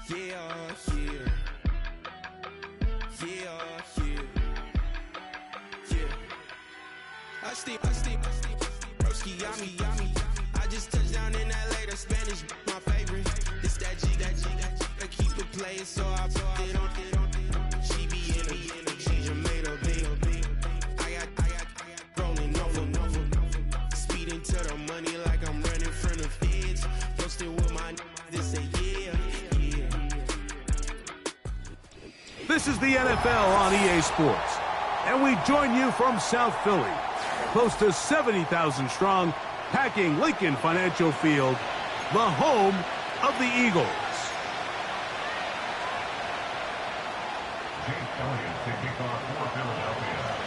I just touched down in LA, the Spanish, my favorite. This that G, I keep it playing, so I put it on. She be in the she's Jamaica, big. I got rolling over. Speeding to the money like I'm running from the feds. Posted with my this say yeah. This is the NFL on EA Sports, and we join you from South Philly, close to 70,000 strong, packing Lincoln Financial Field, the home of the Eagles.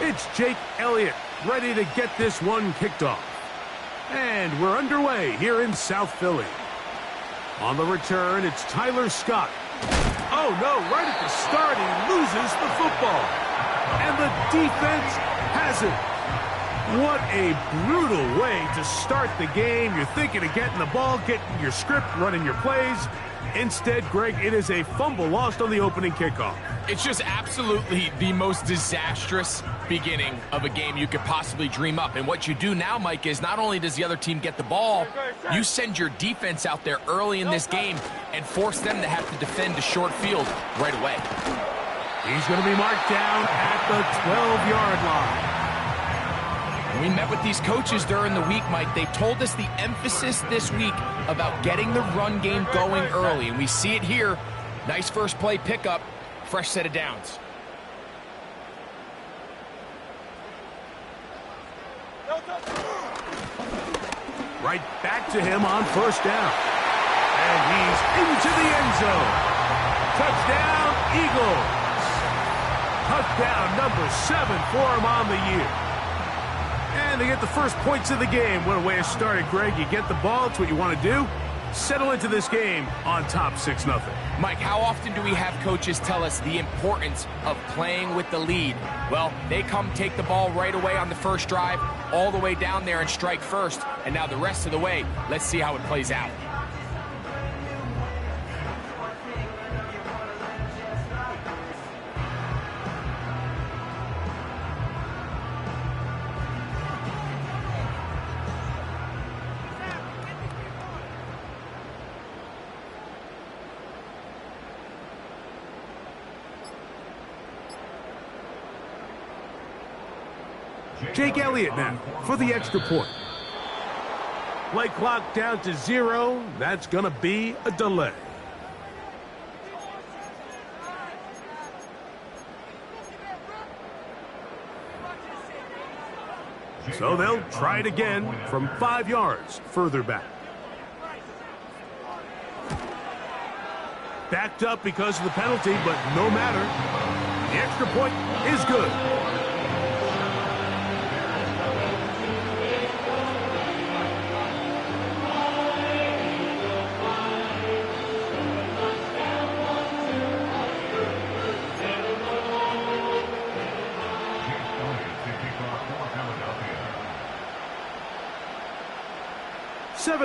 It's Jake Elliott ready to get this one kicked off. And we're underway here in South Philly. On the return, it's Tyler Scott. Oh no, right at the start, he loses the football. And the defense has it. What a brutal way to start the game. You're thinking of getting the ball, getting your script, running your plays. Instead, Greg, it is a fumble lost on the opening kickoff. It's just absolutely the most disastrous beginning of a game you could possibly dream up. And what you do now, Mike, is not only does the other team get the ball, you send your defense out there early in this game and force them to have to defend a short field right away. He's going to be marked down at the 12-yard line. We met with these coaches during the week, Mike. They told us the emphasis this week about getting the run game going early, and we see it here. Nice first play pickup, fresh set of downs. Right back to him on first down. And he's into the end zone. Touchdown, Eagles. Touchdown number 7 for him on the year. And they get the first points of the game. What a way to start it, Greg. You get the ball. It's what you want to do. Settle into this game on top 6-0. Mike, how often do we have coaches tell us the importance of playing with the lead? Well, they come take the ball right away on the first drive, all the way down there and strike first. And now the rest of the way, let's see how it plays out. Jake Elliott now for the extra point. Play clock down to 0. That's going to be a delay. So they'll try it again from 5 yards further back. Backed up because of the penalty, but no matter. The extra point is good.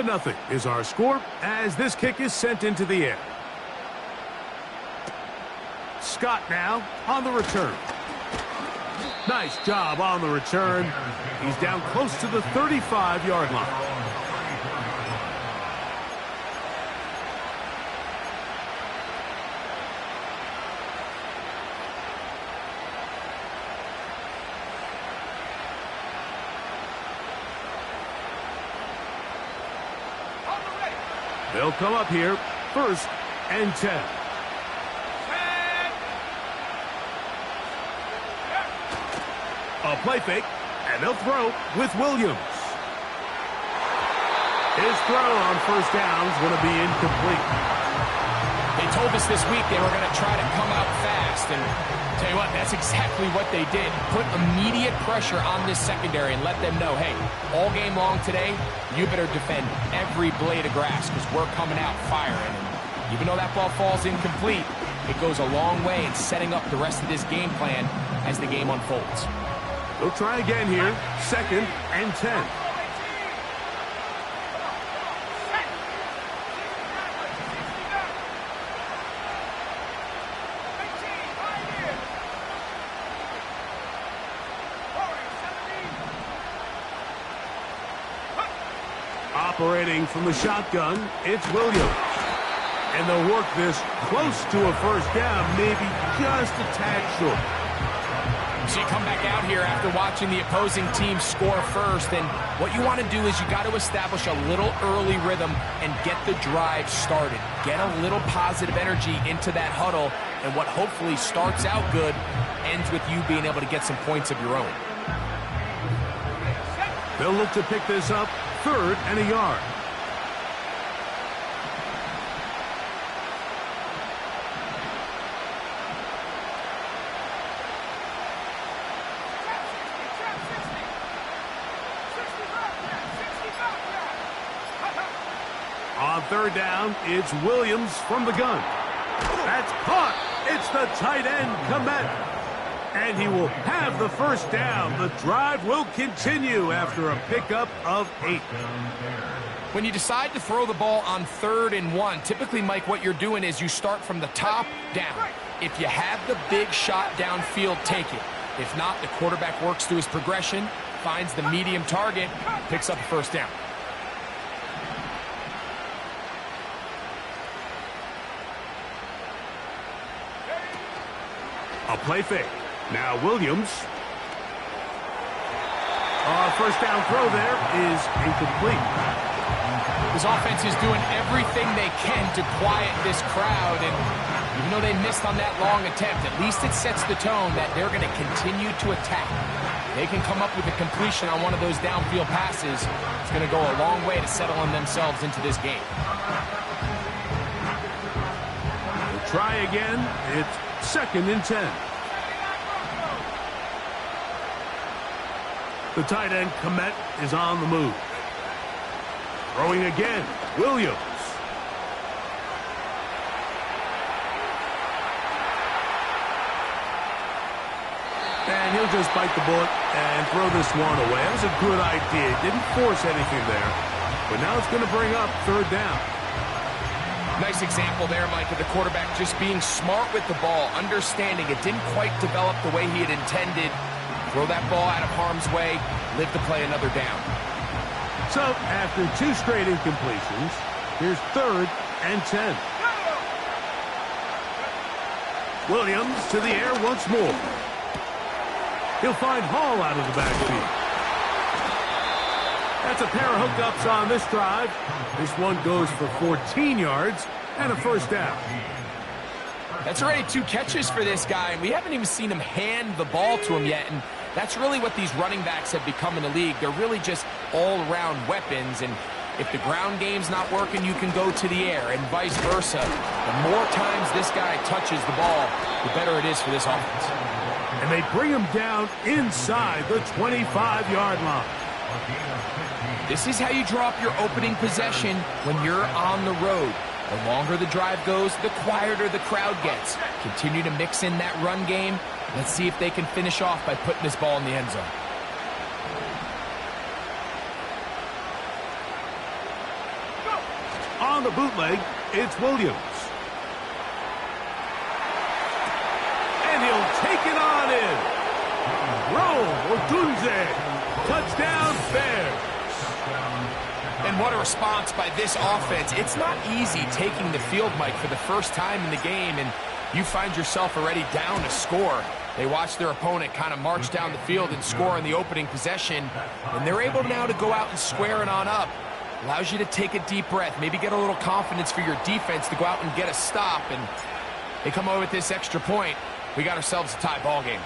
Nothing is our score as this kick is sent into the air. Scott now on the return. Nice job on the return. He's down close to the 35-yard line. They'll come up here, 1st and 10. A play fake, and they'll throw with Williams. His throw on first down is going to be incomplete. They told us this week they were going to try to come out fast, and tell you what, that's exactly what they did. Put immediate pressure on this secondary and let them know, hey, all game long today, you better defend every blade of grass because we're coming out firing. And even though that ball falls incomplete, it goes a long way in setting up the rest of this game plan as the game unfolds. They'll try again here, 2nd and 10. Operating from the shotgun, it's Williams. And they'll work this close to a first down, maybe just a tad short. So you come back out here after watching the opposing team score first, and what you want to do is you got to establish a little early rhythm and get the drive started. Get a little positive energy into that huddle, and what hopefully starts out good ends with you being able to get some points of your own. They'll look to pick this up, 3rd and a yard. On 3rd down, it's Williams from the gun. That's caught. It's the tight end, Kmet. And he will have the first down. The drive will continue after a pickup of 8. When you decide to throw the ball on 3rd and 1, typically, Mike, what you're doing is you start from the top down. If you have the big shot downfield, take it. If not, the quarterback works through his progression, finds the medium target, picks up the first down. A play fake. Now Williams. First down throw there is incomplete. This offense is doing everything they can to quiet this crowd, and even though they missed on that long attempt, at least it sets the tone that they're going to continue to attack. They can come up with a completion on one of those downfield passes. It's going to go a long way to settling themselves into this game. We'll try again. It's 2nd and 10. The tight end, Kmet, is on the move. Throwing again, Williams. And he'll just bite the bullet and throw this one away. That was a good idea. Didn't force anything there. But now it's going to bring up 3rd down. Nice example there, Mike, of the quarterback just being smart with the ball, understanding it didn't quite develop the way he had intended. Throw that ball out of harm's way, live to play another down. So, after 2 straight incompletions, here's 3rd and 10. Williams to the air once more. He'll find Hall out of the backfield. That's a pair of hookups on this drive. This one goes for 14 yards and a first down. That's already 2 catches for this guy, and we haven't even seen him hand the ball to him yet, and that's really what these running backs have become in the league. They're really just all-around weapons, and if the ground game's not working, you can go to the air, and vice versa. The more times this guy touches the ball, the better it is for this offense. And they bring him down inside the 25-yard line. This is how you draw up your opening possession when you're on the road. The longer the drive goes, the quieter the crowd gets. Continue to mix in that run game. Let's see if they can finish off by putting this ball in the end zone. On the bootleg, it's Williams. And he'll take it on in. Rome Odunze. Touchdown, Bears. And what a response by this offense. It's not easy taking the field, Mike, for the first time in the game, and you find yourself already down to score. They watch their opponent kind of march down the field and score in the opening possession, and they're able now to go out and square it on up. Allows you to take a deep breath, maybe get a little confidence for your defense to go out and get a stop, and they come over with this extra point. We got ourselves a tie ball game.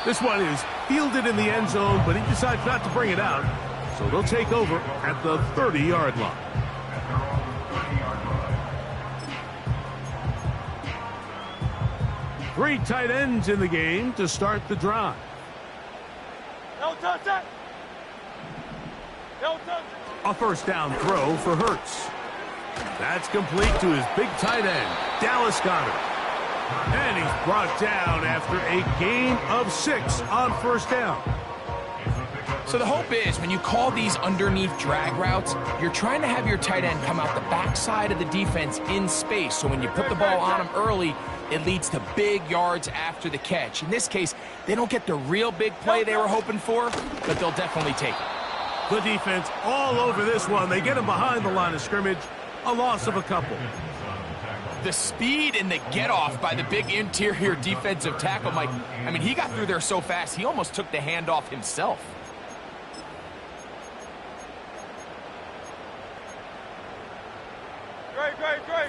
This one is fielded in the end zone, but he decides not to bring it out. So they'll take over at the 30-yard line. Three tight ends in the game to start the drive. A first down throw for Hurts. That's complete to his big tight end, Dallas Goedert. And he's brought down after a gain of 6 on first down. So the hope is when you call these underneath drag routes, you're trying to have your tight end come out the backside of the defense in space. So when you put the ball on him early, it leads to big yards after the catch. In this case, they don't get the real big play they were hoping for, but they'll definitely take it. The defense all over this one. They get him behind the line of scrimmage. A loss of a couple. The speed and the get-off by the big interior defensive tackle, Mike. I mean, he got through there so fast, he almost took the handoff himself. Great.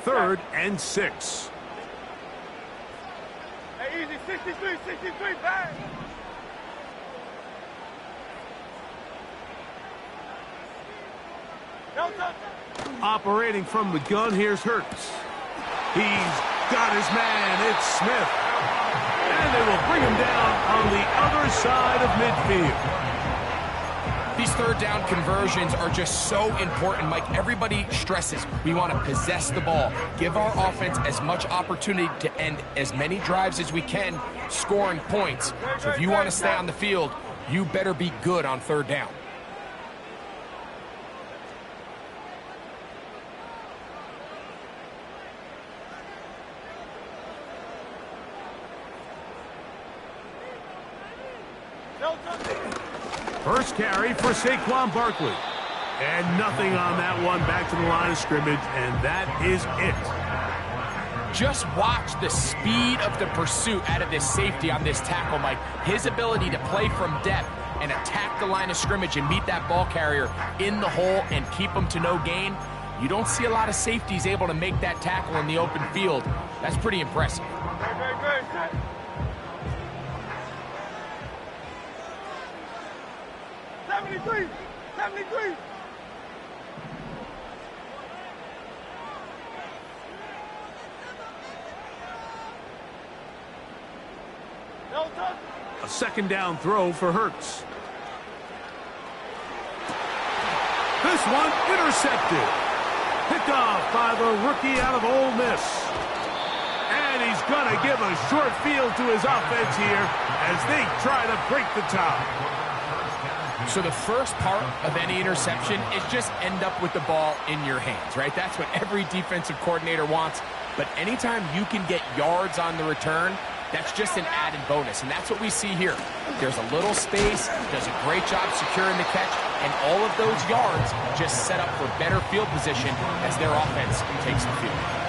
3rd and 6. Hey, easy, 63, back. No touch. Operating from the gun, here's Hurts. He's got his man. It's Smith. And they will bring him down on the other side of midfield. These 3rd down conversions are just so important, Mike. Everybody stresses we want to possess the ball, give our offense as much opportunity to end as many drives as we can, scoring points. So if you want to stay on the field, you better be good on 3rd down. First carry for Saquon Barkley. And nothing on that one. Back to the line of scrimmage, and that is it. Just watch the speed of the pursuit out of this safety on this tackle, Mike. His ability to play from depth and attack the line of scrimmage and meet that ball carrier in the hole and keep him to no gain. You don't see a lot of safeties able to make that tackle in the open field. That's pretty impressive. Great. 73. No touch. A 2nd down throw for Hurts. This one intercepted. Picked off by the rookie out of Ole Miss. And he's going to give a short field to his offense here as they try to break the tie. So the first part of any interception is just end up with the ball in your hands, right? That's what every defensive coordinator wants. But anytime you can get yards on the return, that's just an added bonus. And that's what we see here. There's a little space, does a great job securing the catch, and all of those yards just set up for better field position as their offense takes the field.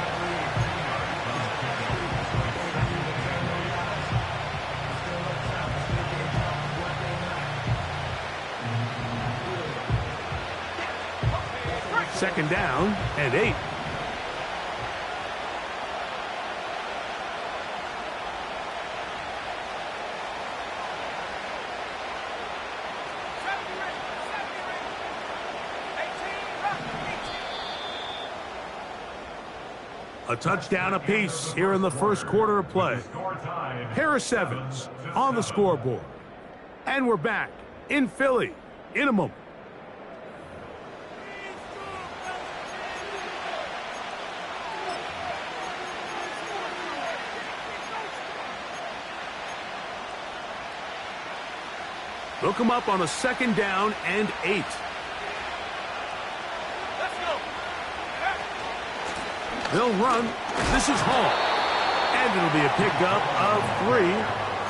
Second down and 8. A touchdown apiece here in the first quarter of play. Harris Evans on the scoreboard. And we're back in Philly in a moment. They'll come up on a 2nd down and 8. They'll run. This is Hall. And it'll be a pickup of 3.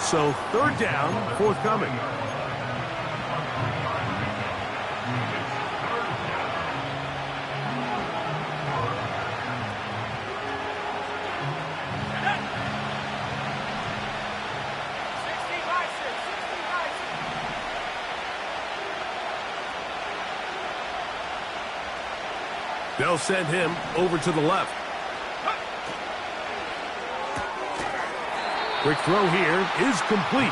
So 3rd down forthcoming. They'll send him over to the left. Quick throw here is complete.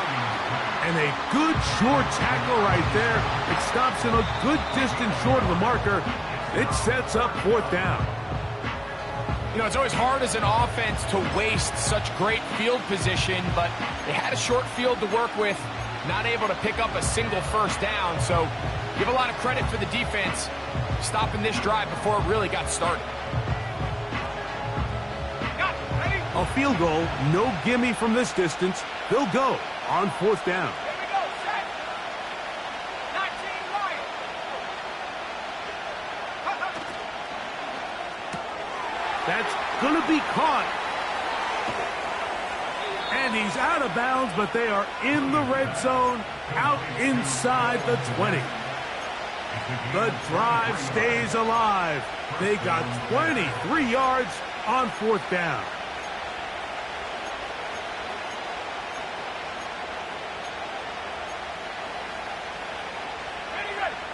And a good short tackle right there. It stops him a good distance short of the marker. It sets up 4th down. You know, it's always hard as an offense to waste such great field position, but they had a short field to work with, not able to pick up a single 1st down. So give a lot of credit for the defense stopping this drive before it really got started. A field goal, no gimme from this distance. They'll go on 4th down. That's going to be caught. And he's out of bounds, but they are in the red zone, out inside the 20. The drive stays alive. They got 23 yards on 4th down.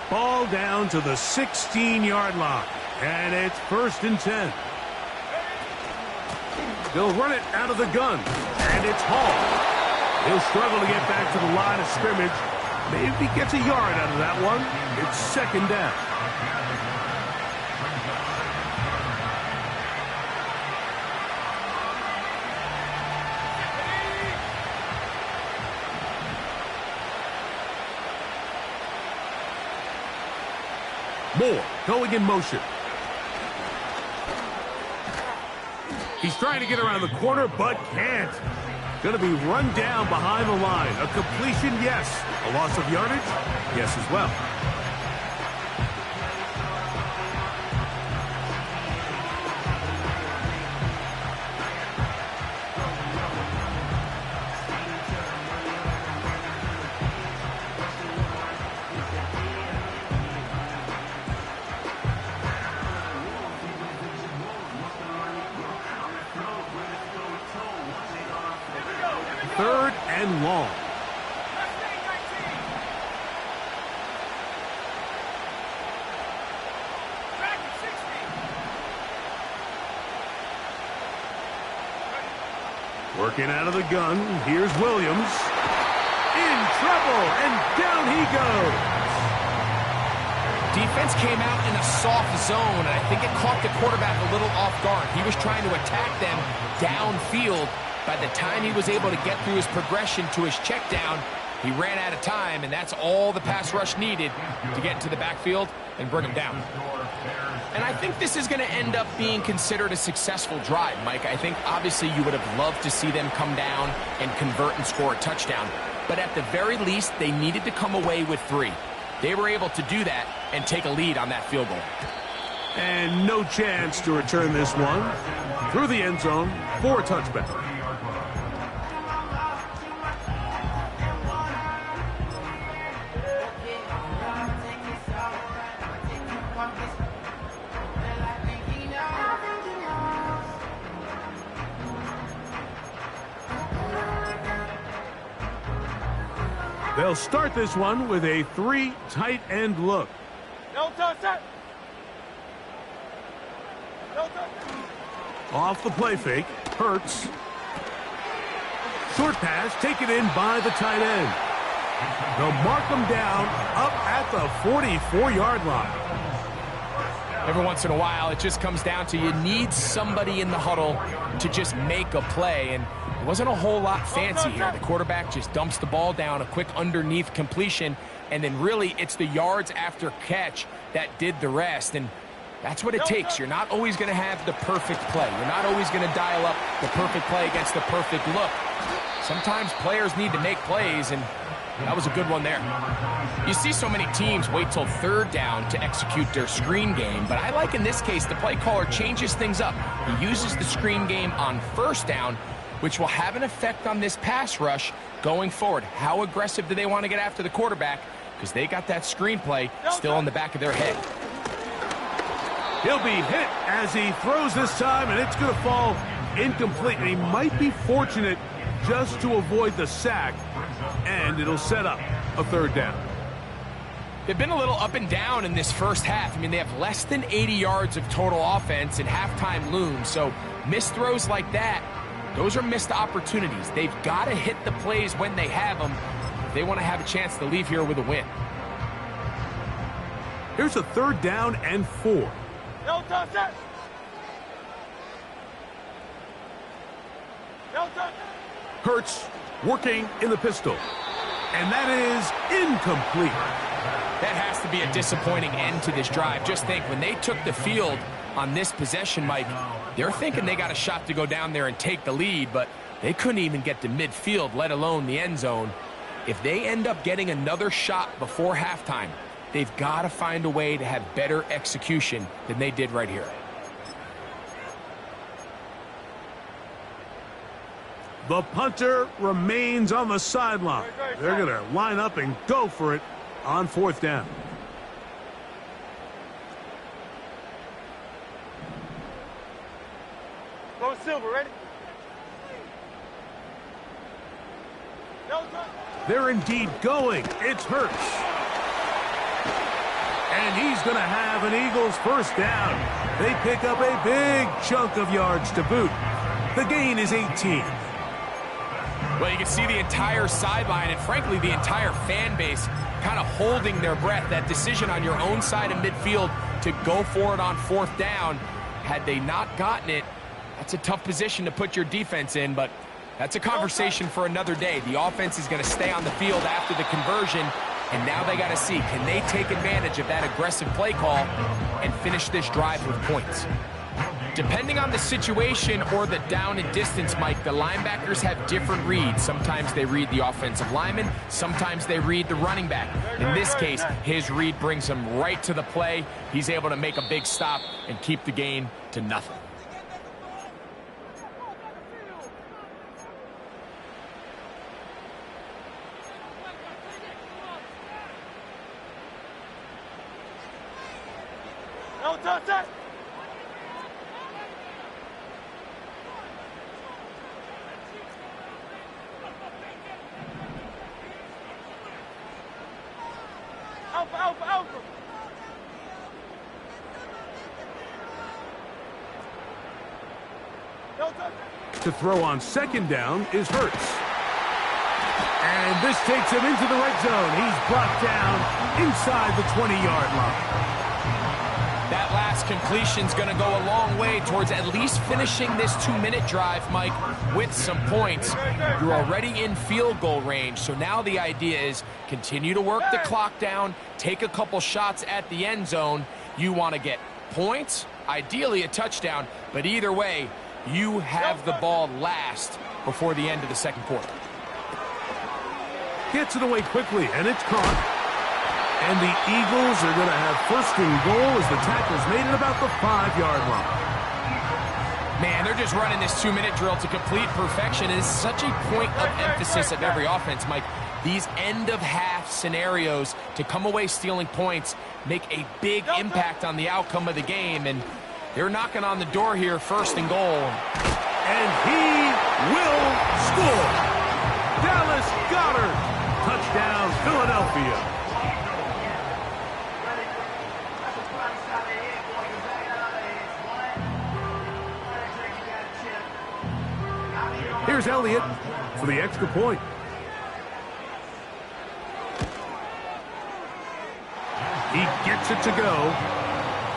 Ball down to the 16-yard line, and it's 1st and 10. They'll run it out of the gun, and it's Hall. He'll struggle to get back to the line of scrimmage. Maybe gets a yard out of that one. It's 2nd down. Moore going in motion. He's trying to get around the corner, but can't. Going to be run down behind the line. A completion, yes. A loss of yardage, yes as well. Third and long. Working out of the gun. Here's Williams. In trouble, and down he goes. Defense came out in a soft zone, and I think it caught the quarterback a little off guard. He was trying to attack them downfield. By the time he was able to get through his progression to his check down, he ran out of time, and that's all the pass rush needed to get into the backfield and bring him down. And I think this is going to end up being considered a successful drive, Mike. I think obviously you would have loved to see them come down and convert and score a touchdown. But at the very least, they needed to come away with 3. They were able to do that and take a lead on that field goal. And no chance to return this one. Through the end zone for a touchback. They'll start this one with a 3 tight end look. No touch that. No touch. Off the play fake, Hurts. Short pass taken in by the tight end. They'll mark him down up at the 44-yard line. Every once in a while, it just comes down to you need somebody in the huddle to just make a play, and it wasn't a whole lot fancy here. The quarterback just dumps the ball down, a quick underneath completion, and then really it's the yards after catch that did the rest, and that's what it takes. You're not always going to have the perfect play. You're not always going to dial up the perfect play against the perfect look. Sometimes players need to make plays, and that was a good one there. You see so many teams wait till 3rd down to execute their screen game, but I like in this case the play caller changes things up. He uses the screen game on 1st down, which will have an effect on this pass rush going forward. How aggressive do they want to get after the quarterback? Because they got that screen play still in the back of their head. He'll be hit as he throws this time, and it's going to fall incomplete. And he might be fortunate just to avoid the sack, and it'll set up a 3rd down. They've been a little up and down in this first half. I mean, they have less than 80 yards of total offense, and halftime looms. So missed throws like that, those are missed opportunities. They've got to hit the plays when they have them if they want to have a chance to leave here with a win. Here's a 3rd down and 4. No touch that. No touch. Hurts working in the pistol. And that is incomplete. That has to be a disappointing end to this drive. Just think, when they took the field on this possession, Mike, they're thinking they got a shot to go down there and take the lead, but they couldn't even get to midfield, let alone the end zone. If they end up getting another shot before halftime, they've got to find a way to have better execution than they did right here. The punter remains on the sideline. They're going to line up and go for it on 4th down. Go Silver, ready? They're indeed going. It's Hurts. And he's going to have an Eagles first down. They pick up a big chunk of yards to boot. The gain is 18. Well, you can see the entire sideline and, frankly, the entire fan base kind of holding their breath. That decision on your own side of midfield to go for it on 4th down, had they not gotten it, that's a tough position to put your defense in, but that's a conversation for another day. The offense is going to stay on the field after the conversion, and now they got to see, can they take advantage of that aggressive play call and finish this drive with points? Depending on the situation or the down and distance, Mike, the linebackers have different reads. Sometimes they read the offensive lineman. Sometimes they read the running back. In this case, his read brings him right to the play. He's able to make a big stop and keep the gain to nothing. No touch it. Alpha, alpha, alpha. No touch it. To throw on 2nd down is Hurts. And this takes him into the red zone. He's brought down inside the 20-yard line. That last completion's going to go a long way towards at least finishing this 2-minute drive, Mike, with some points. You're already in field goal range, so now the idea is continue to work the clock down, take a couple shots at the end zone. You want to get points, ideally a touchdown, but either way, you have the ball last before the end of the 2nd quarter. Gets it away quickly, and it's caught. And the Eagles are going to have 1st and goal as the tackle's made at about the 5-yard line. Man, they're just running this 2-minute drill to complete perfection. It is such a point of emphasis of every offense, Mike. These end-of-half scenarios to come away stealing points make a big impact on the outcome of the game. And they're knocking on the door here, 1st and goal. And he will score. Dallas Goedert. Touchdown, Philadelphia. Here's Elliott for the extra point. He gets it to go.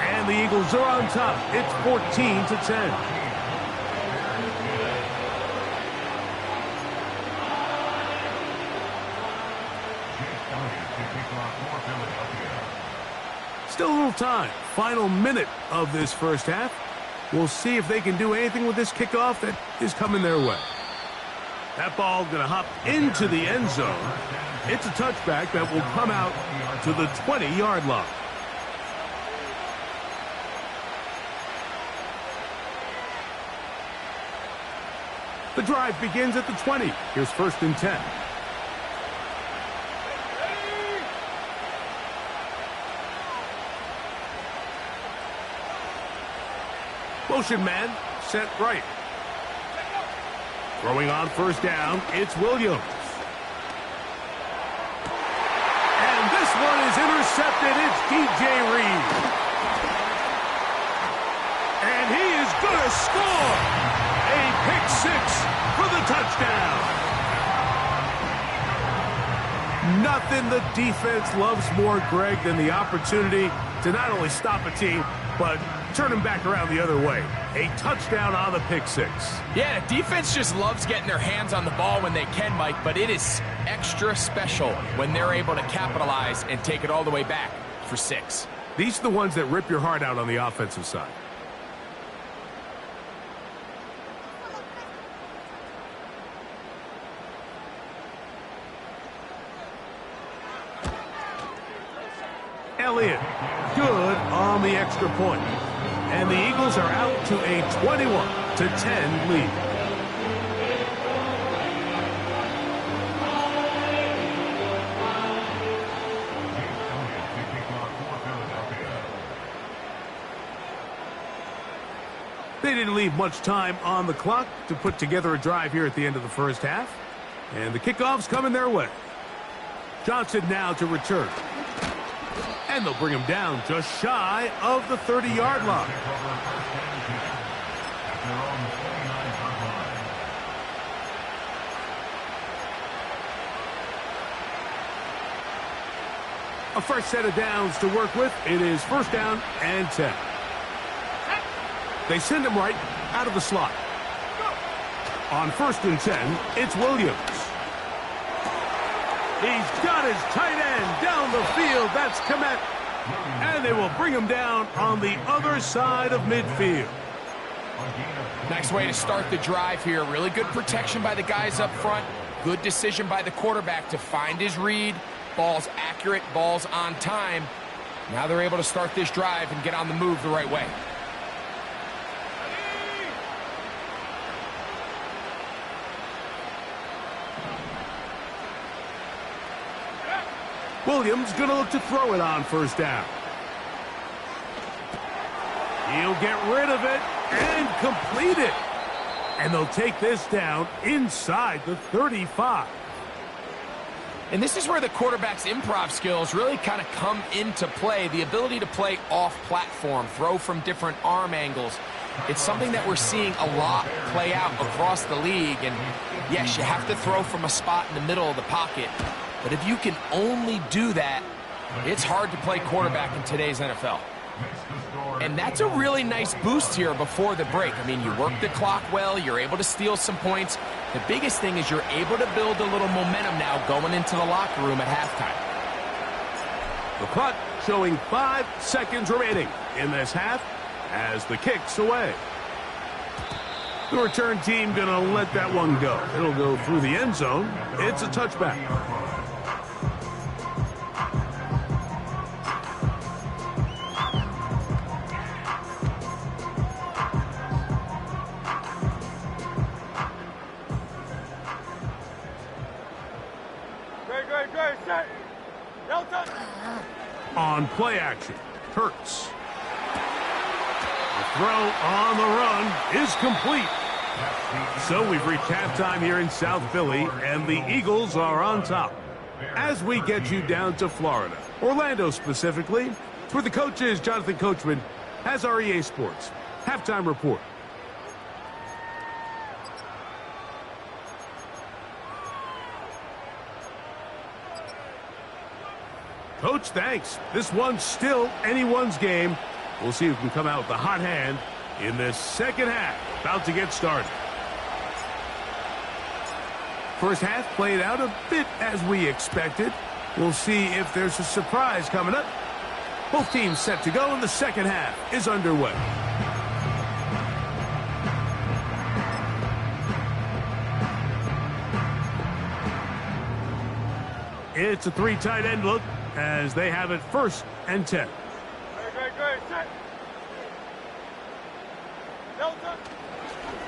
And the Eagles are on top. It's 14-10. Still a little time. Final minute of this first half. We'll see if they can do anything with this kickoff that is coming their way. That ball going to hop into the end zone. It's a touchback that will come out to the 20-yard line. The drive begins at the 20. Here's 1st and 10. Motion man, set right. Throwing on 1st down, it's Williams. And this one is intercepted. It's DJ Reed. And he is going to score. A pick 6 for the touchdown. Nothing the defense loves more, Greg, than the opportunity to not only stop a team, but turn him back around the other way. A touchdown on the pick 6. Yeah, the defense just loves getting their hands on the ball when they can, Mike, but it is extra special when they're able to capitalize and take it all the way back for 6. These are the ones that rip your heart out on the offensive side. Elliott, good on the extra point. And the Eagles are out to a 21-10 lead. They didn't leave much time on the clock to put together a drive here at the end of the first half. And the kickoff's coming their way. Johnson now to return. And they'll bring him down just shy of the 30-yard line. A fresh set of downs to work with. It is first down and 10. They send him right out of the slot. On 1st and 10, it's Williams. He's got his tight end down the field. That's Kmet. And they will bring him down on the other side of midfield. Nice way to start the drive here. Really good protection by the guys up front. Good decision by the quarterback to find his read. Ball's accurate, ball's on time. Now they're able to start this drive and get on the move the right way. Williams going to look to throw it on first down. He'll get rid of it and complete it. And they'll take this down inside the 35. And this is where the quarterback's improv skills really kind of come into play. The ability to play off-platform, throw from different arm angles. It's something that we're seeing a lot play out across the league. And yes, you have to throw from a spot in the middle of the pocket. But if you can only do that, it's hard to play quarterback in today's NFL. And that's a really nice boost here before the break. I mean, you work the clock well, you're able to steal some points. The biggest thing is you're able to build a little momentum now going into the locker room at halftime. The clock showing 5 seconds remaining in this half as the kick's away. The return team going to let that one go. It'll go through the end zone. It's a touchback. On play action, Hurts. The throw on the run is complete. So we've reached halftime here in South Philly, and the Eagles are on top. As we get you down to Florida, Orlando specifically, for the coaches, Jonathan Coachman has our EA Sports halftime report. Coach, thanks. This one's still anyone's game. We'll see who can come out with the hot hand in this second half. About to get started. First half played out a bit as we expected. We'll see if there's a surprise coming up. Both teams set to go, and the second half is underway. It's a 3 tight end look as they have it 1st and 10.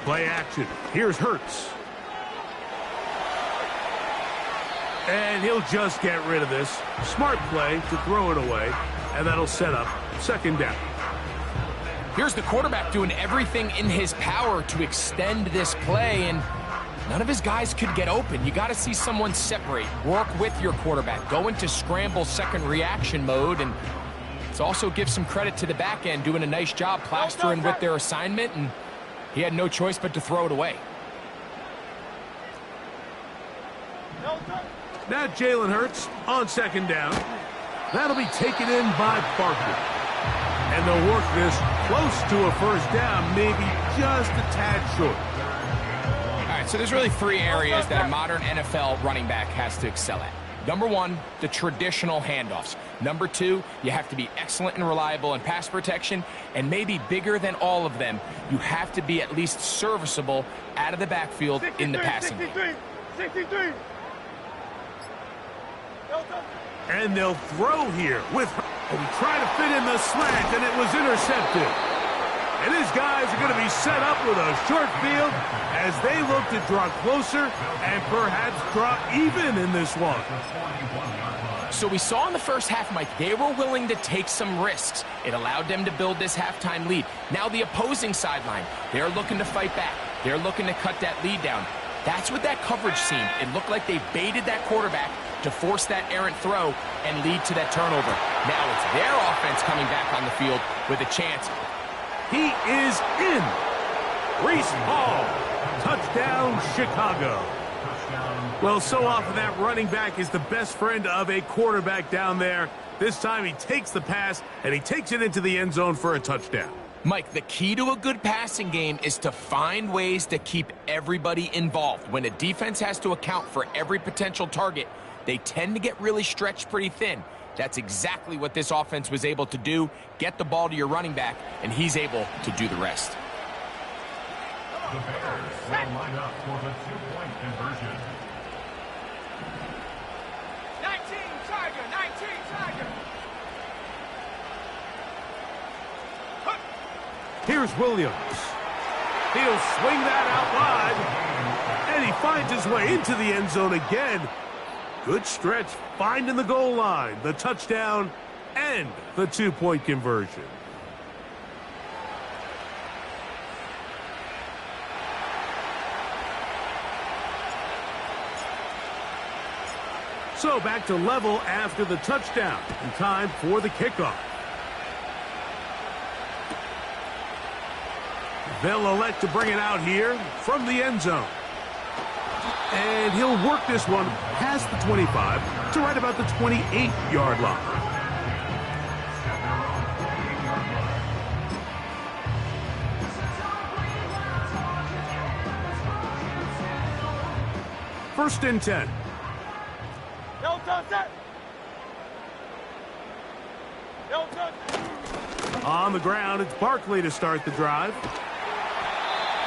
Play action. Here's Hurts. And he'll just get rid of this. Smart play to throw it away, and that'll set up 2nd down. Here's the quarterback doing everything in his power to extend this play, and none of his guys could get open. You got to see someone separate, work with your quarterback, go into scramble second reaction mode, and it's also give some credit to the back end doing a nice job plastering with their assignment, and he had no choice but to throw it away. Now Jalen Hurts on 2nd down. That'll be taken in by Barkley. And they'll work this close to a 1st down, maybe just a tad short. All right, so there's really 3 areas that a modern NFL running back has to excel at. Number 1, the traditional handoffs. Number 2, you have to be excellent and reliable in pass protection. And maybe bigger than all of them, you have to be at least serviceable out of the backfield in the passing game. 63. And they'll throw here with, and he tried to fit in the slant, and it was intercepted. And his guys are going to be set up with a short field as they look to draw closer and perhaps draw even in this one. So we saw in the first half, Mike, they were willing to take some risks. It allowed them to build this halftime lead. Now the opposing sideline, they're looking to fight back. They're looking to cut that lead down. That's what that coverage seemed. It looked like they baited that quarterback to force that errant throw and lead to that turnover. Now it's their offense coming back on the field with a chance. He is in. Breece Hall. Touchdown, Chicago. Well, so often that running back is the best friend of a quarterback down there. This time he takes the pass, and he takes it into the end zone for a touchdown. Mike, the key to a good passing game is to find ways to keep everybody involved. When a defense has to account for every potential target, they tend to get really stretched pretty thin. That's exactly what this offense was able to do. Get the ball to your running back, and he's able to do the rest. The Bears will line up for the two-point conversion. 19 Tiger, 19 Tiger. Here's Williams. He'll swing that out wide, and he finds his way into the end zone again. Good stretch, finding the goal line, the touchdown, and the two-point conversion. So back to level after the touchdown, and time for the kickoff. They'll elect to bring it out here from the end zone. And he'll work this one past the 25 to right about the 28-yard line. First and 10. No touch that. No touch. On the ground, it's Barkley to start the drive.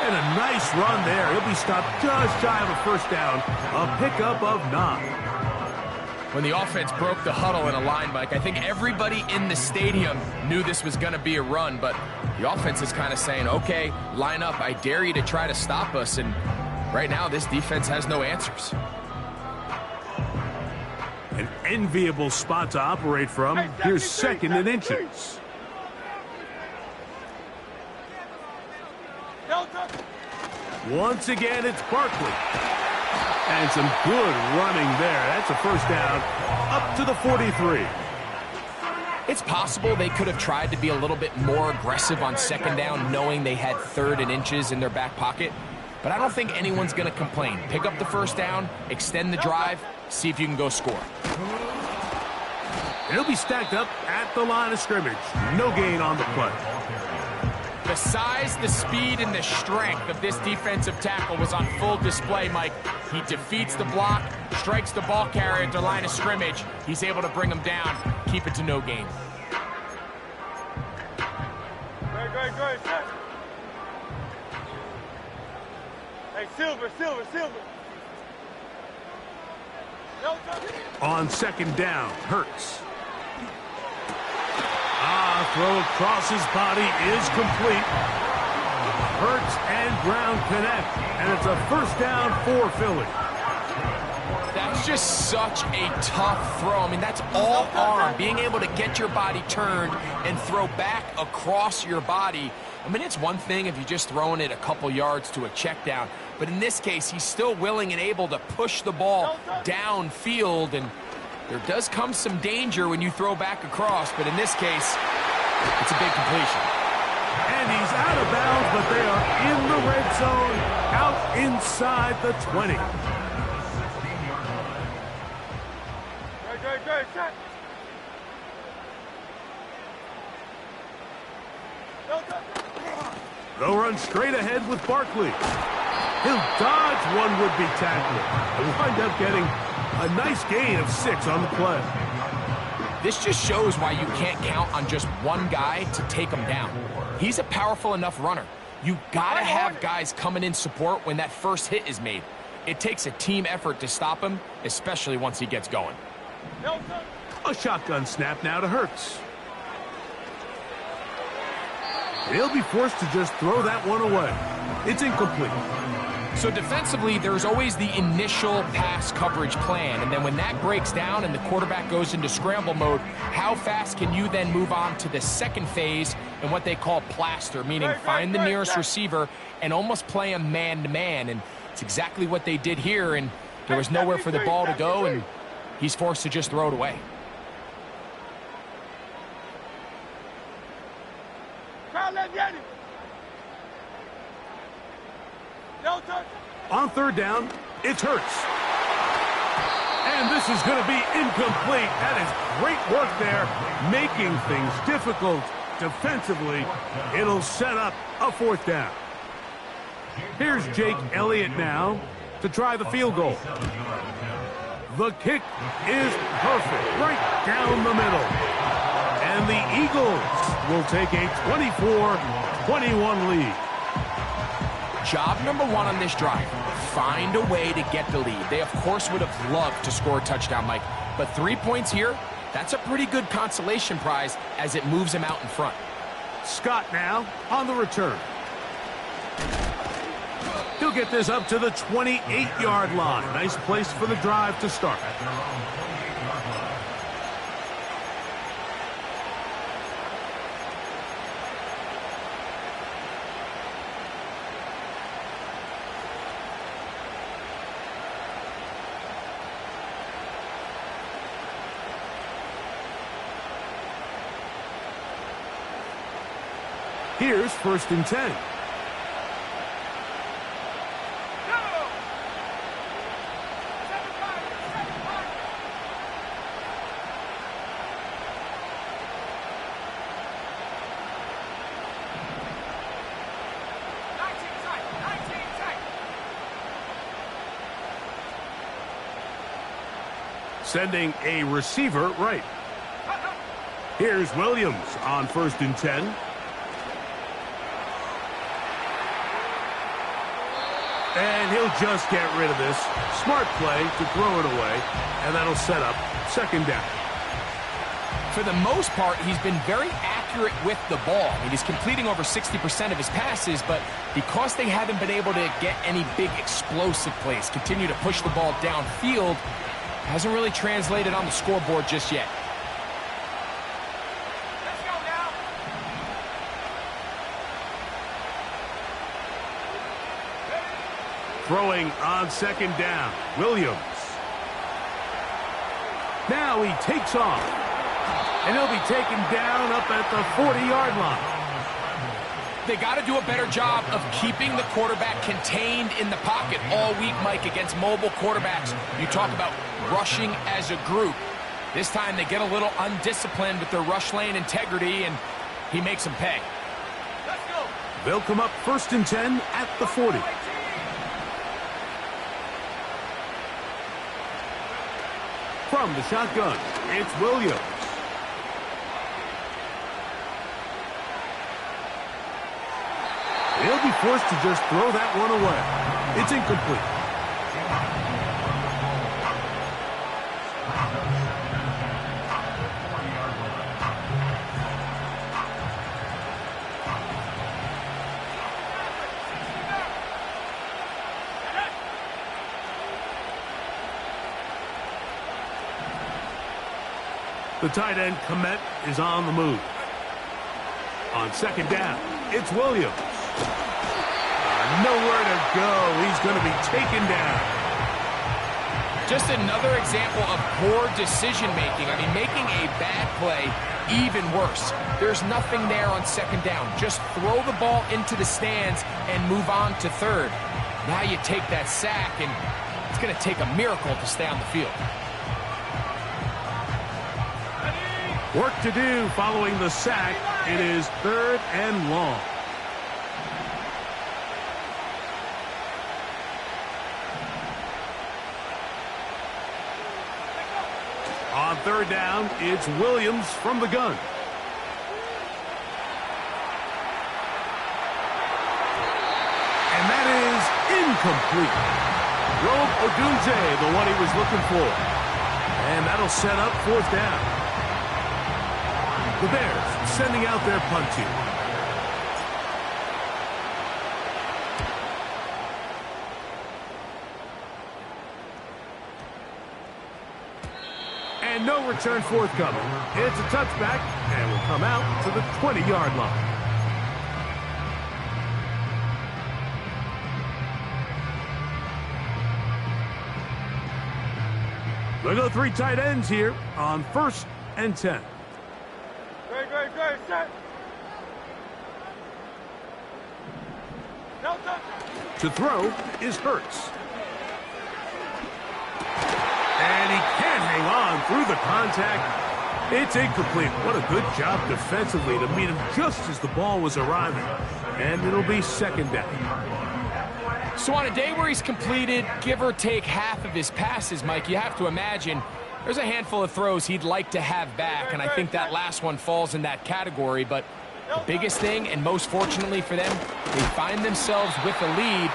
And a nice run there. He'll be stopped just shy of a first down. A pickup of 9. When the offense broke the huddle in a line, Mike, I think everybody in the stadium knew this was going to be a run, but the offense is kind of saying, okay, line up. I dare you to try to stop us. And right now, this defense has no answers. An enviable spot to operate from. Here's second and inches. No touch. Once again, it's Barkley. And some good running there. That's a first down up to the 43. It's possible they could have tried to be a little bit more aggressive on second down, knowing they had third and inches in their back pocket. But I don't think anyone's going to complain. Pick up the first down, extend the drive, see if you can go score. He'll be stacked up at the line of scrimmage. No gain on the play. The size, the speed, and the strength of this defensive tackle was on full display, Mike. He defeats the block, strikes the ball carrier at the line of scrimmage. He's able to bring him down, keep it to no gain. Great. Hey, Silver. No touch. On second down, Hurts. Throw across his body is complete. Hurts and Brown connect, and it's a first down for Philly. That's just such a tough throw. I mean, that's all arm. Being able to get your body turned and throw back across your body. I mean, it's one thing if you're just throwing it a couple yards to a check down. But in this case, he's still willing and able to push the ball downfield. And there does come some danger when you throw back across. But in this case, it's a big completion. And he's out of bounds, but they are in the red zone, out inside the 20. Great. Set. No touch. They'll run straight ahead with Barkley. He'll dodge one would-be tackler and wind up getting a nice gain of 6 on the play. This just shows why you can't count on just one guy to take him down. He's a powerful enough runner. You gotta have guys coming in support when that first hit is made. It takes a team effort to stop him, especially once he gets going. No touch. A shotgun snap now to Hurts. He'll be forced to just throw that one away. It's incomplete. So defensively, there's always the initial pass coverage plan, and then when that breaks down and the quarterback goes into scramble mode, how fast can you then move on to the second phase and what they call plaster, meaning find the nearest receiver and almost play him man-to-man, and it's exactly what they did here, and there was nowhere for the ball to go, and he's forced to just throw it away. On third down, it's Hurts. And this is going to be incomplete. That is great work there, making things difficult defensively. It'll set up a fourth down. Here's Jake Elliott now to try the field goal. The kick is perfect, right down the middle. And the Eagles will take a 24-21 lead. Job number one on this drive, find a way to get the lead. They, of course, would have loved to score a touchdown, Mike. But 3 points here, that's a pretty good consolation prize as it moves him out in front. Scott now on the return. He'll get this up to the 28-yard line. Nice place for the drive to start. Here's 1st and 10. Sending a receiver right. Here's Williams on 1st and 10. And he'll just get rid of this. Smart play to throw it away, and that'll set up 2nd down. For the most part, he's been very accurate with the ball. I mean, he's completing over 60% of his passes, but because they haven't been able to get any big explosive plays, continue to push the ball downfield, hasn't really translated on the scoreboard just yet. Let's go now. Throwing on 2nd down, Williams. Now he takes off, and he'll be taken down up at the 40-yard line. They got to do a better job of keeping the quarterback contained in the pocket all week, Mike, against mobile quarterbacks. You talk about rushing as a group. This time they get a little undisciplined with their rush lane integrity, and he makes them pay. Let's go. They'll come up 1st and 10 at the 40. From the shotgun, it's Williams. He'll be forced to just throw that one away. It's incomplete. The tight end, Komet, is on the move. On 2nd down, it's Williams. Nowhere to go. He's going to be taken down. Just another example of poor decision-making. I mean, making a bad play even worse. There's nothing there on 2nd down. Just throw the ball into the stands and move on to 3rd. Now you take that sack, and it's going to take a miracle to stay on the field. Work to do following the sack. It is 3rd and long. On 3rd down, it's Williams from the gun. And that is incomplete. Rome Odunze, the one he was looking for. And that'll set up 4th down. The Bears sending out their punt team. And no return forthcoming. It's a touchback, and will come out to the 20-yard line. They'll go 3 tight ends here on 1st and 10. Great, set. No touch. To throw is Hurts. And he can't hang on through the contact. It's incomplete. What a good job defensively to meet him just as the ball was arriving. And it'll be 2nd down. So on a day where he's completed, give or take half of his passes, Mike, you have to imagine there's a handful of throws he'd like to have back, and I think that last one falls in that category. But the biggest thing, and most fortunately for them, they find themselves with a lead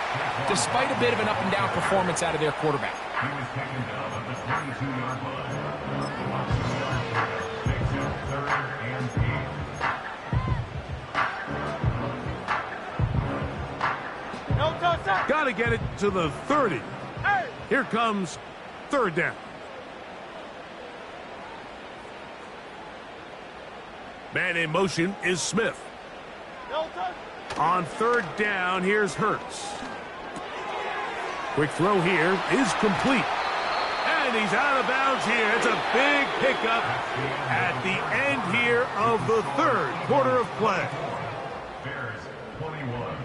despite a bit of an up-and-down performance out of their quarterback. He was taken down at the 22-yard line. Takes it 3rd and 8. No touch. Got to get it to the 30. Hey. Here comes 3rd down. Man in motion is Smith. No touch. On 3rd down, here's Hurts. Quick throw here is complete. And he's out of bounds here. It's a big pickup at the end here of the 3rd quarter of play. Bears 21.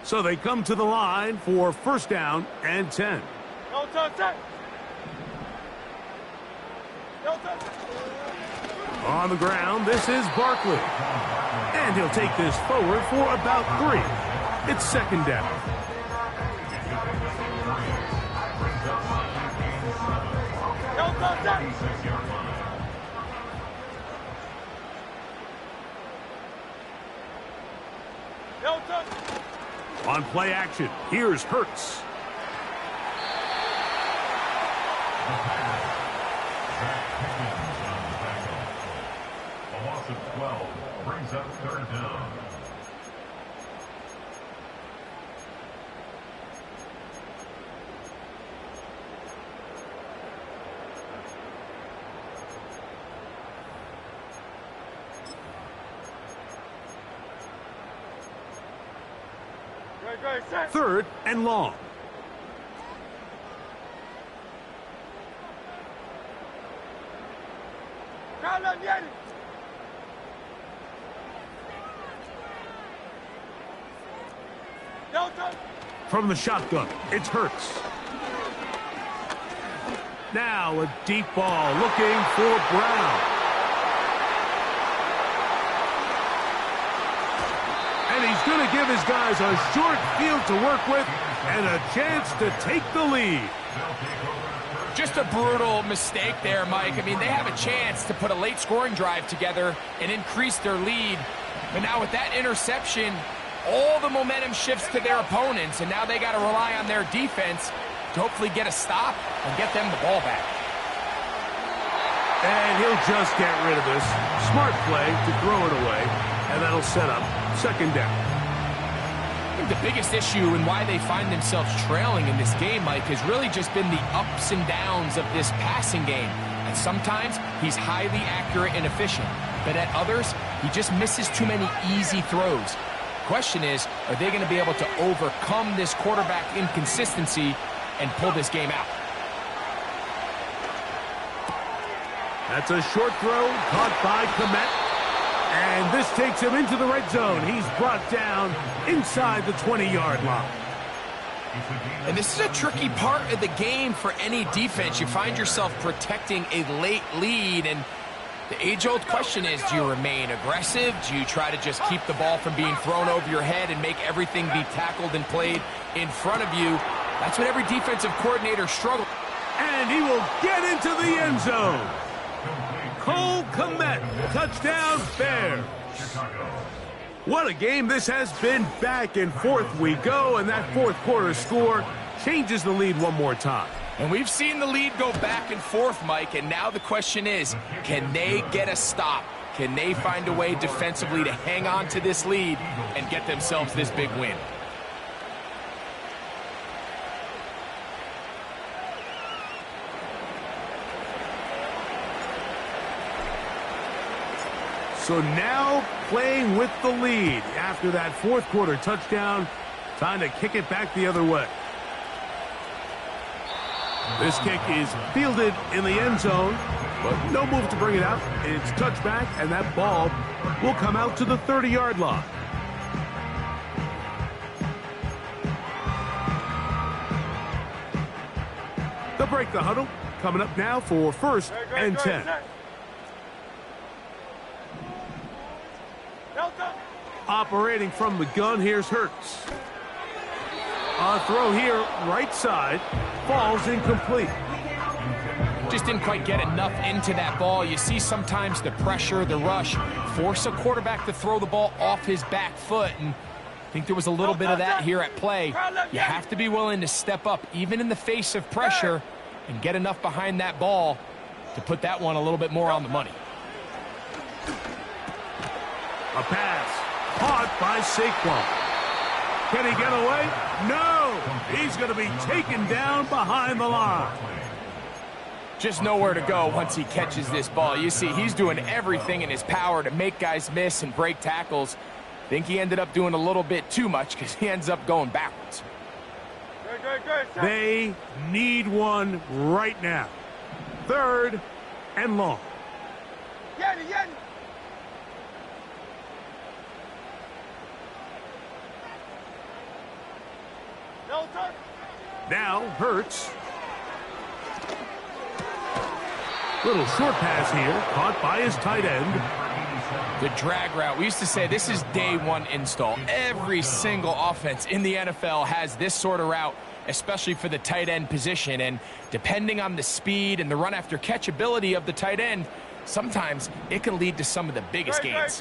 So they come to the line for 1st down and 10. No touch. No touch. On the ground, this is Barkley. And he'll take this forward for about 3. It's 2nd down. No touch. No touch. On play action, here's Hurts. A loss of 12 brings up 3rd down. Great, set. 3rd and long. No touch. From the shotgun, it's Hurts. Now a deep ball looking for Brown. And he's going to give his guys a short field to work with and a chance to take the lead. Just a brutal mistake there, Mike. I mean, they have a chance to put a late scoring drive together and increase their lead. But now with that interception, all the momentum shifts to their opponents, and now they got to rely on their defense to hopefully get a stop and get them the ball back. And he'll just get rid of this. Smart play to throw it away, and that'll set up 2nd down. I think the biggest issue and why they find themselves trailing in this game, Mike, has really just been the ups and downs of this passing game. And sometimes he's highly accurate and efficient, but at others, he just misses too many easy throws. Question is, are they going to be able to overcome this quarterback inconsistency and pull this game out? That's a short throw caught by Komet. And this takes him into the red zone. He's brought down inside the 20-yard line. And this is a tricky part of the game for any defense. You find yourself protecting a late lead, and the age-old question is, do you remain aggressive? Do you try to just keep the ball from being thrown over your head and make everything be tackled and played in front of you? That's what every defensive coordinator struggles. And he will get into the end zone. Cole Kmet, touchdown Bears. What a game this has been. Back and forth we go, and that 4th quarter score changes the lead one more time. And we've seen the lead go back and forth, Mike, and now the question is, can they get a stop? Can they find a way defensively to hang on to this lead and get themselves this big win? So now playing with the lead after that fourth quarter touchdown, time to kick it back the other way. This kick is fielded in the end zone, but no move to bring it out. It's touchback, and that ball will come out to the 30-yard line. They'll break the huddle. Coming up now for first and 10. Operating from the gun, here's Hurts. A throw here, right side, falls incomplete. Just didn't quite get enough into that ball. You see sometimes the pressure, the rush, force a quarterback to throw the ball off his back foot, and I think there was a little bit of that here at play. You have to be willing to step up, even in the face of pressure, and get enough behind that ball to put that one a little bit more on the money. A pass caught by Saquon. Can he get away? No! He's going to be taken down behind the line. Just nowhere to go once he catches this ball. You see, he's doing everything in his power to make guys miss and break tackles. I think he ended up doing a little bit too much because he ends up going backwards. They need one right now. Third and long. Now Hurts. Little short pass here, caught by his tight end. The drag route. We used to say this is day one install. Every single offense in the NFL has this sort of route, especially for the tight end position. And depending on the speed and the run after catch ability of the tight end, sometimes it can lead to some of the biggest gains.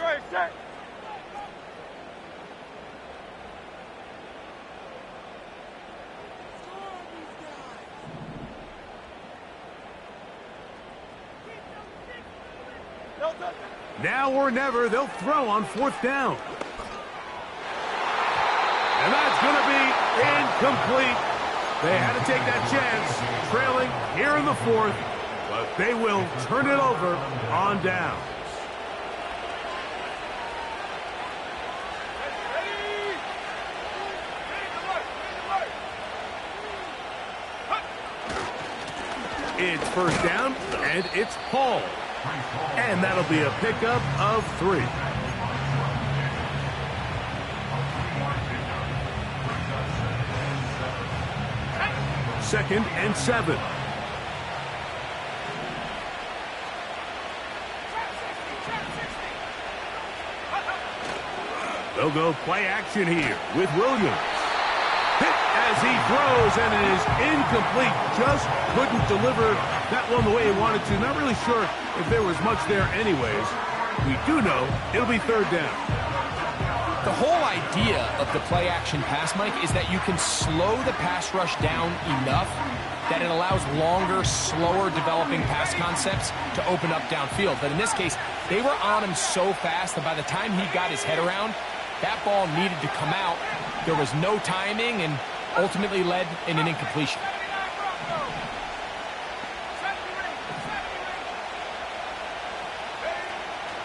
Now or never, they'll throw on fourth down. And that's going to be incomplete. They had to take that chance, trailing here in the fourth, but they will turn it over on down. It's first down, and it's Paul. And that'll be a pickup of 3. Second and 7. They'll go play action here with Williams. Hit as he throws, and it is incomplete. Just couldn't deliver that one the way he wanted to. Not really sure if there was much there anyways. We do know it'll be third down. The whole idea of the play action pass, Mike, is that you can slow the pass rush down enough that it allows longer, slower developing pass concepts to open up downfield. But in this case, they were on him so fast that by the time he got his head around, that ball needed to come out. There was no timing and ultimately led in an incompletion.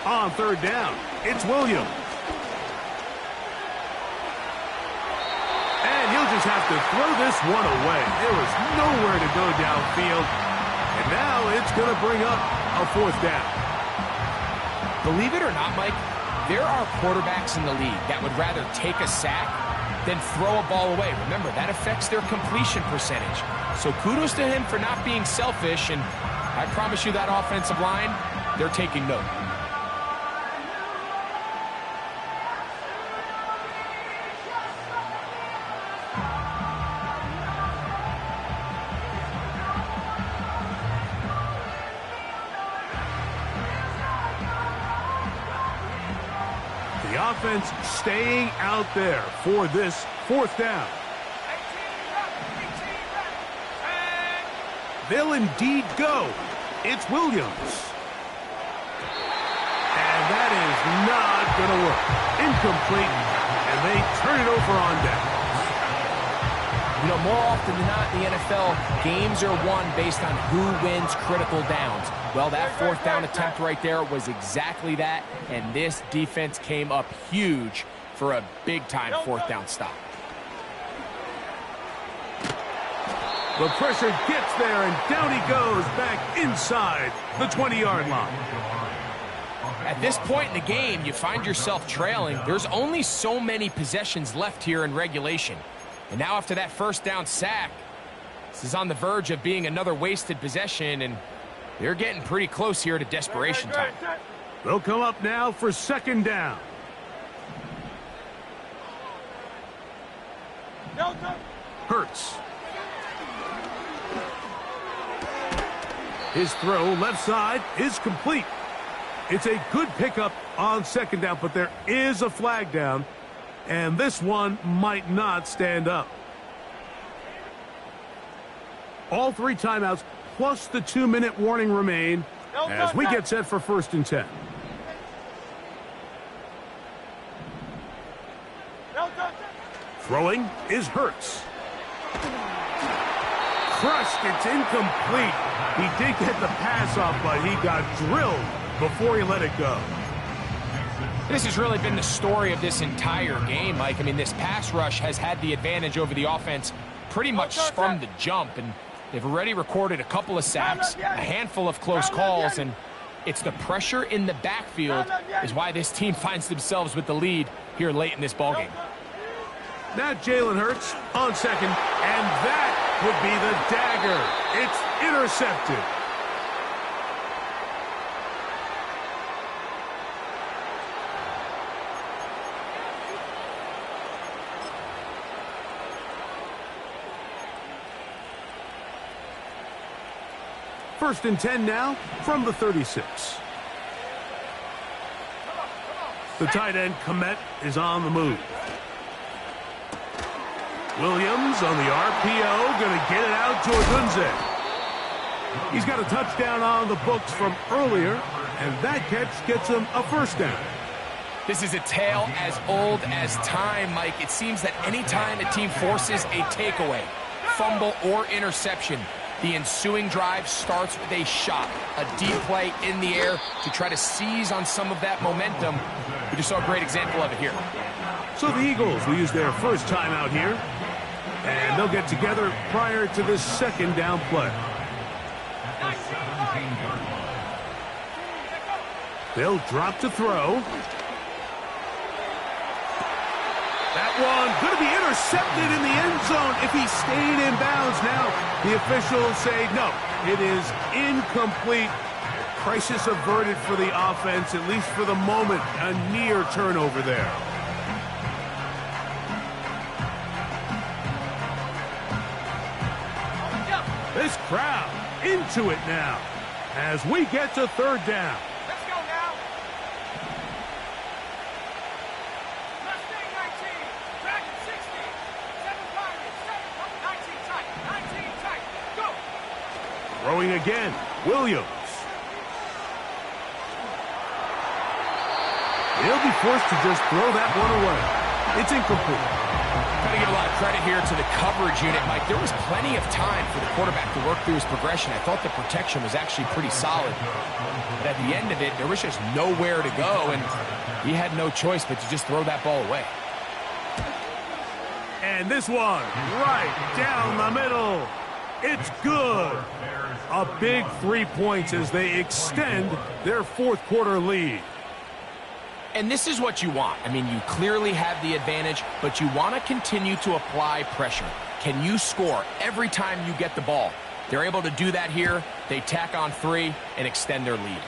On third down, it's Williams. And he'll just have to throw this one away. There was nowhere to go downfield. And now it's going to bring up a fourth down. Believe it or not, Mike, there are quarterbacks in the league that would rather take a sack than throw a ball away. Remember, that affects their completion percentage. So kudos to him for not being selfish, and I promise you that offensive line, they're taking note. The offense staying out there for this fourth down. they'll indeed go. It's Williams. And that is not going to work. Incomplete, and they turn it over on down. You know, more often than not in the NFL, games are won based on who wins critical downs. Well, that fourth down attempt right there was exactly that, and this defense came up huge for a big-time fourth down stop. The pressure gets there, and down he goes back inside the 20-yard line. At this point in the game, you find yourself trailing. There's only so many possessions left here in regulation. And now after that first down sack, this is on the verge of being another wasted possession, and they're getting pretty close here to desperation time. They'll come up now for second down. Hurts. His throw left side is complete. It's a good pickup on second down, but there is a flag down, and this one might not stand up. All 3 timeouts plus the 2-minute warning remain as we get set for 1st and 10. Throwing is Hurts. Crushed, it's incomplete. He did get the pass off, but he got drilled before he let it go. This has really been the story of this entire game, Mike. I mean, this pass rush has had the advantage over the offense pretty much from the jump, and they've already recorded a couple of sacks, a handful of close calls, and it's the pressure in the backfield is why this team finds themselves with the lead here late in this ballgame. Now Jalen Hurts on second, and that would be the dagger. It's intercepted. First and 10 now from the 36. The tight end, Komet, is on the move. Williams on the RPO, going to get it out to Odunze. He's got a touchdown on the books from earlier, and that catch gets him a first down. This is a tale as old as time, Mike. It seems that anytime a team forces a takeaway, fumble, or interception, the ensuing drive starts with a shot, a deep play in the air to try to seize on some of that momentum. We just saw a great example of it here. So the Eagles will use their first time out here, and they'll get together prior to this second down play. They'll drop to throw. That one going to be intercepted in the end zone if he stayed in bounds. Now the officials say no, it is incomplete. Crisis averted for the offense, at least for the moment. A near turnover there. This crowd into it now as we get to third down. Let's go now. Let's stay 19. Back at 60. 7 targets. 19 tight. 19 tight. Go. Throwing again, Williams. He'll be forced to just throw that one away. It's incomplete. Got to give a lot of credit here to the coverage unit, Mike. There was plenty of time for the quarterback to work through his progression. I thought the protection was actually pretty solid. But at the end of it, there was just nowhere to go, and he had no choice but to just throw that ball away. And this one, right down the middle. It's good. A big 3 points as they extend their fourth quarter lead. And this is what you want. I mean, you clearly have the advantage, but you want to continue to apply pressure. Can you score every time you get the ball? They're able to do that here. They tack on 3 and extend their lead.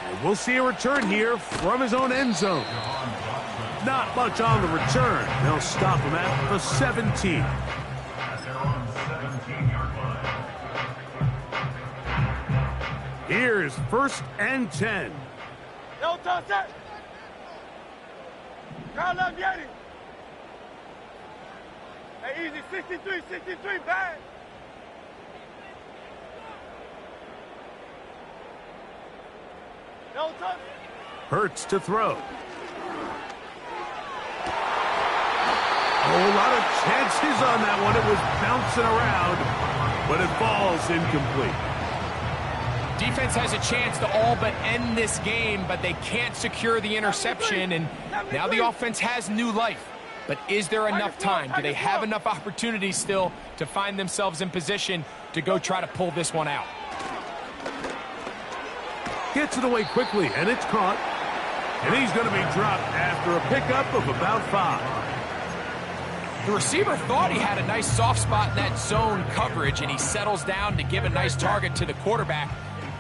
And we'll see a return here from his own end zone. Not much on the return. They'll stop him at the 17. Here's first and 10. Yo, Tosset. Carl Yeti. Hey, easy, 63, 63, bad. No touch. Hurts to throw. A whole lot of chances on that one. It was bouncing around, but it falls incomplete. Defense has a chance to all but end this game, but they can't secure the interception, and now the offense has new life. But is there enough time? Do they have enough opportunities still to find themselves in position to go try to pull this one out? Gets it away quickly, and it's caught. And he's going to be dropped after a pickup of about 5. The receiver thought he had a nice soft spot in that zone coverage, and he settles down to give a nice target to the quarterback.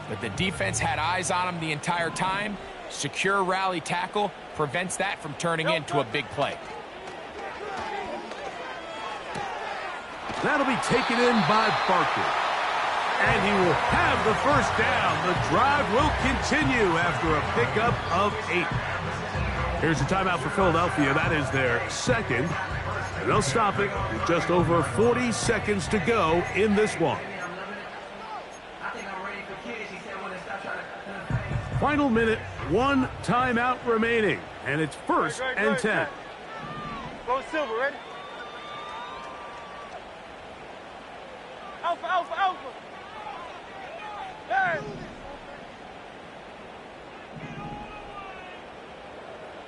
But the defense had eyes on him the entire time. Secure rally tackle prevents that from turning into a big play. That'll be taken in by Barker. And he will have the first down. The drive will continue after a pickup of 8. Here's a timeout for Philadelphia. That is their second. And they'll stop it with just over 40 seconds to go in this one. Final minute, 1 timeout remaining. And it's first and 10. Go Silver, ready? Alpha, alpha, alpha. Hey.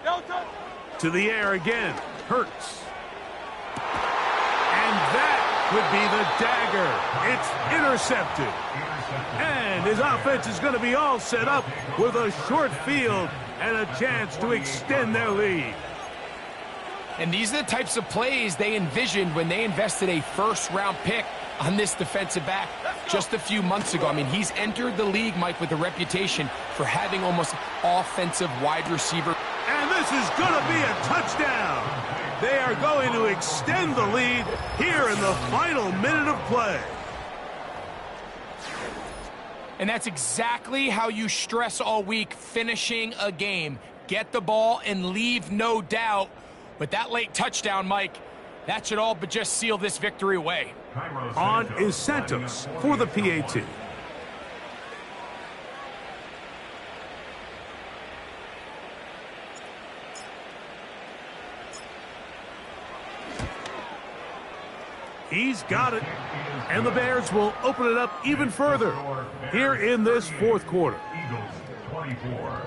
Delta. To the air again. Hurts. And that would be the dagger. It's intercepted. And his offense is going to be all set up with a short field and a chance to extend their lead. And these are the types of plays they envisioned when they invested a first-round pick on this defensive back just a few months ago. I mean, he's entered the league, Mike, with a reputation for having almost offensive wide receiver. And this is going to be a touchdown. They are going to extend the lead here in the final minute of play. And that's exactly how you stress all week, finishing a game. Get the ball and leave no doubt. But that late touchdown, Mike, that should all but just seal this victory away. On is Santos for the PAT. He's got it. And the Bears will open it up even further here in this fourth quarter. Eagles 24.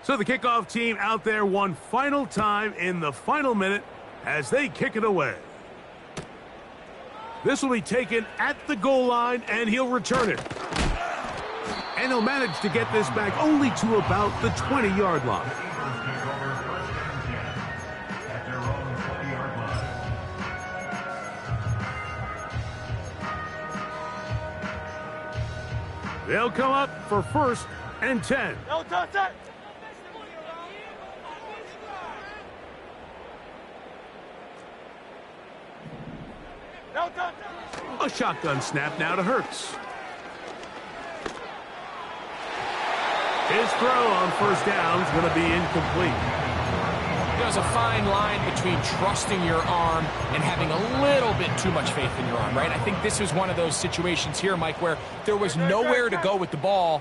So the kickoff team out there one final time in the final minute as they kick it away. This will be taken at the goal line, and he'll return it. And he'll manage to get this back only to about the 20-yard line. They'll come up for first and 10. No touch that. No touch. A shotgun snap now to Hurts. His throw on first down is going to be incomplete. There's a fine line between trusting your arm and having a little bit too much faith in your arm, right? I think this is one of those situations here, Mike, where there was nowhere to go with the ball.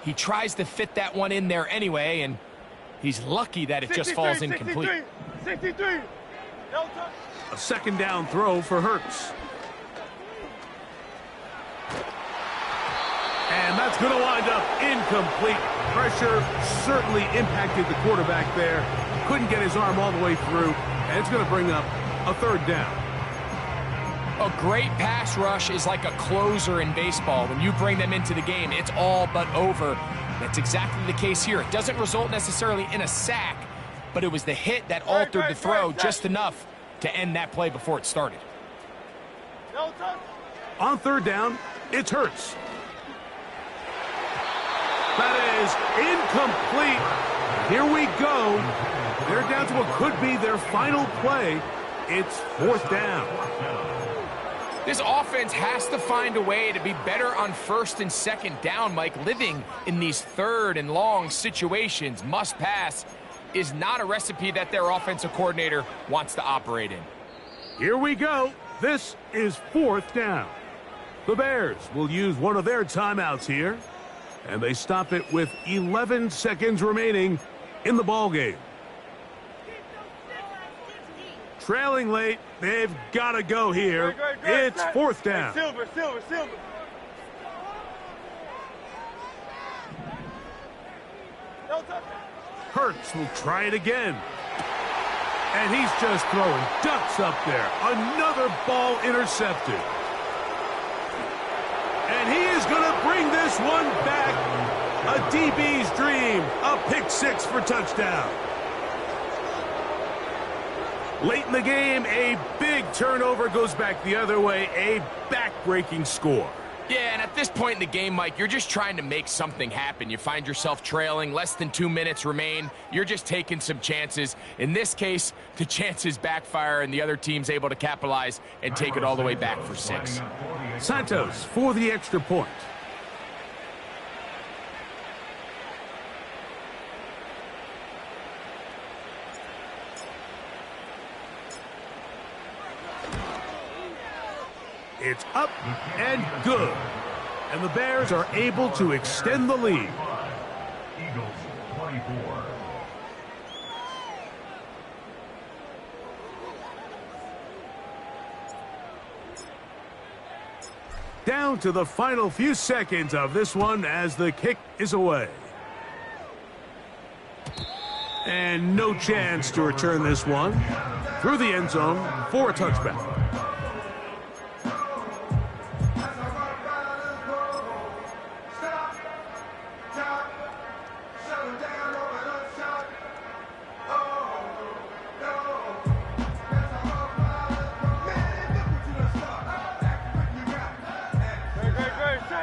He tries to fit that one in there anyway, and he's lucky that it just falls incomplete. 63. No touch. A second down throw for Hurts. And that's going to wind up incomplete. Pressure certainly impacted the quarterback there. Couldn't get his arm all the way through, and it's going to bring up a third down. A great pass rush is like a closer in baseball. When you bring them into the game, it's all but over. That's exactly the case here. It doesn't result necessarily in a sack, but it was the hit that altered the throw just enough to end that play before it started. No touch. On third down, it's Hurts. That is incomplete. Here we go. They're down to what could be their final play. It's 4th down. This offense has to find a way to be better on 1st and 2nd down, Mike. Living in these 3rd and long situations, must pass, is not a recipe that their offensive coordinator wants to operate in. Here we go. This is 4th down. The Bears will use one of their timeouts here, and they stop it with 11 seconds remaining in the ballgame. Trailing late, they've got to go here. It's 4th down. Silver. Hurts will try it again. And he's just throwing ducks up there. Another ball intercepted. And he is going to bring this one back. A DB's dream. A pick 6 for touchdown. Late in the game, a big turnover goes back the other way. A back-breaking score. Yeah, and at this point in the game, Mike, you're just trying to make something happen. You find yourself trailing, less than 2 minutes remain. You're just taking some chances. In this case, the chances backfire, and the other team's able to capitalize and take it all the way back for 6. Santos for the extra point. It's up and good. And the Bears are able to extend the lead. Eagles 24. Down to the final few seconds of this one as the kick is away. And no chance to return this one through the end zone for a touchback.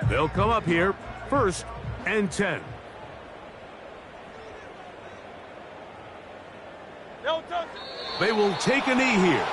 They'll come up here, 1st and 10. They will take a knee here.